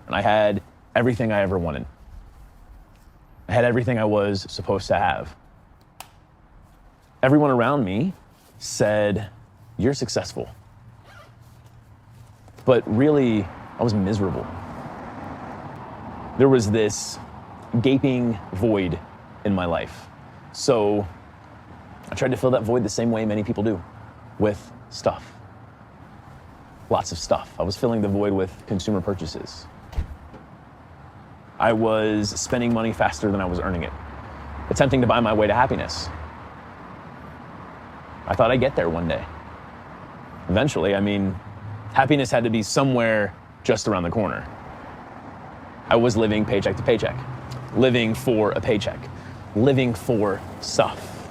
and I had everything I ever wanted. I had everything I was supposed to have. Everyone around me said, "You're successful." But really, I was miserable. There was this gaping void in my life. So I tried to fill that void the same way many people do, with stuff. Lots of stuff. I was filling the void with consumer purchases. I was spending money faster than I was earning it, attempting to buy my way to happiness. I thought I'd get there one day. Eventually, happiness had to be somewhere just around the corner. I was living paycheck to paycheck, living for a paycheck, living for stuff.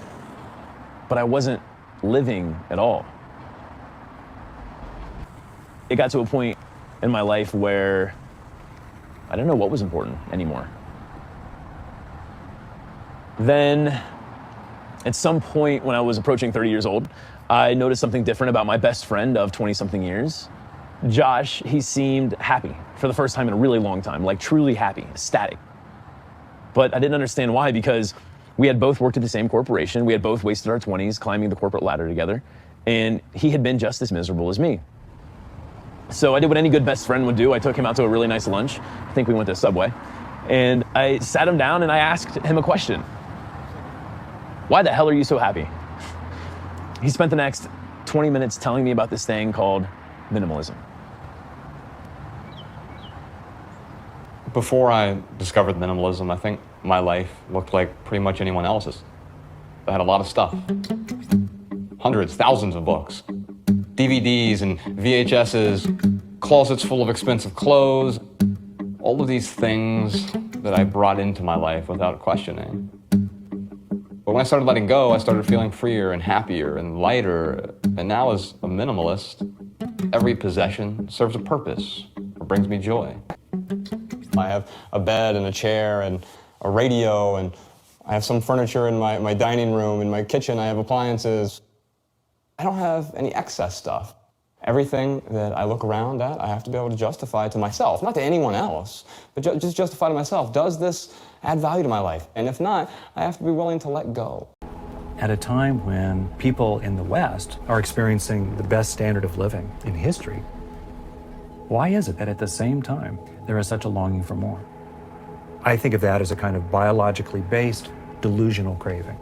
But I wasn't living at all. It got to a point in my life where I didn't know what was important anymore. Then, at some point when I was approaching 30 years old, I noticed something different about my best friend of 20-something years. Josh, he seemed happy for the first time in a really long time, like truly happy, ecstatic. But I didn't understand why, because we had both worked at the same corporation. We had both wasted our 20s climbing the corporate ladder together, and he had been just as miserable as me. So I did what any good best friend would do. I took him out to a really nice lunch. I think we went to Subway. And I sat him down and I asked him a question. "Why the hell are you so happy?" He spent the next 20 minutes telling me about this thing called minimalism. Before I discovered minimalism, I think my life looked like pretty much anyone else's. I had a lot of stuff. Hundreds, thousands of books. DVDs and VHSs, closets full of expensive clothes, all of these things that I brought into my life without questioning. But when I started letting go, I started feeling freer and happier and lighter. And now as a minimalist, every possession serves a purpose or brings me joy. I have a bed and a chair and a radio, and I have some furniture in my dining room. In my kitchen, I have appliances. I don't have any excess stuff. Everything that I look around at, I have to be able to justify to myself, not to anyone else, but just justify to myself. Does this add value to my life? And if not, I have to be willing to let go. At a time when people in the West are experiencing the best standard of living in history, why is it that at the same time there is such a longing for more? I think of that as a kind of biologically based delusional craving.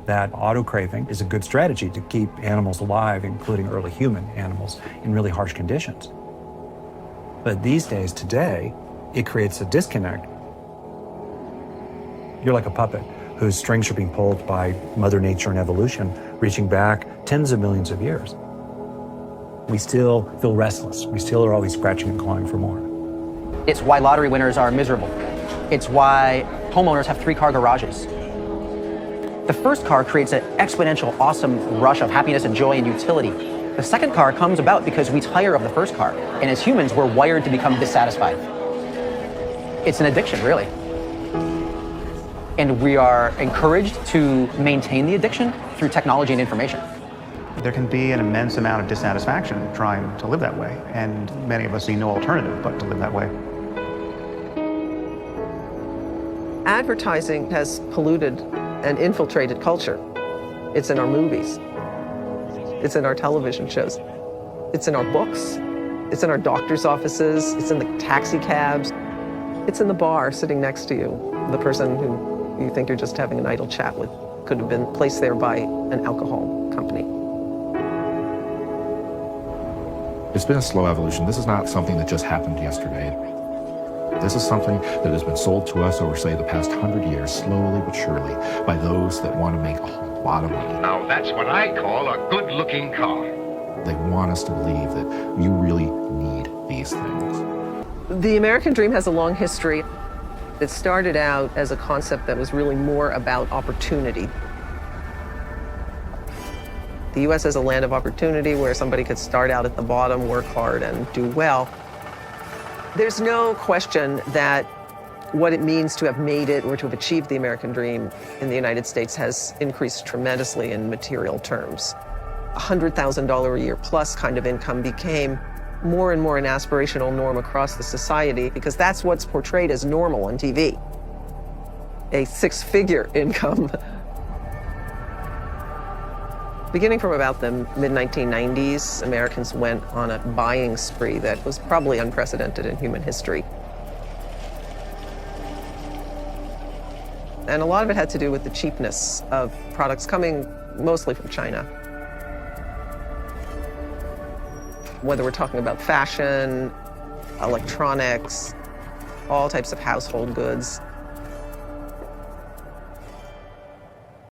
That auto-craving is a good strategy to keep animals alive, including early human animals, in really harsh conditions. But these days, today, it creates a disconnect. You're like a puppet whose strings are being pulled by Mother Nature and evolution, reaching back tens of millions of years. We still feel restless. We still are always scratching and clawing for more. It's why lottery winners are miserable. It's why homeowners have 3-car garages. The first car creates an exponential, awesome rush of happiness and joy and utility. The second car comes about because we tire of the first car. And as humans, we're wired to become dissatisfied. It's an addiction, really. And we are encouraged to maintain the addiction through technology and information. There can be an immense amount of dissatisfaction trying to live that way. And many of us see no alternative but to live that way. Advertising has polluted and infiltrated culture. It's in our movies. It's in our television shows. It's in our books. It's in our doctor's offices. It's in the taxi cabs. It's in the bar sitting next to you. The person who you think you're just having an idle chat with could have been placed there by an alcohol company. It's been a slow evolution. This is not something that just happened yesterday. This is something that has been sold to us over, say, the past 100 years, slowly but surely, by those that want to make a whole lot of money. Now that's what I call a good-looking car. They want us to believe that you really need these things. The American dream has a long history. It started out as a concept that was really more about opportunity. The U.S. is a land of opportunity where somebody could start out at the bottom, work hard, and do well. There's no question that what it means to have made it or to have achieved the American dream in the United States has increased tremendously in material terms. $100,000 a year plus kind of income became more and more an aspirational norm across the society because that's what's portrayed as normal on TV. A six-figure income. Beginning from about the mid-1990s, Americans went on a buying spree that was probably unprecedented in human history. And a lot of it had to do with the cheapness of products coming mostly from China. Whether we're talking about fashion, electronics, all types of household goods.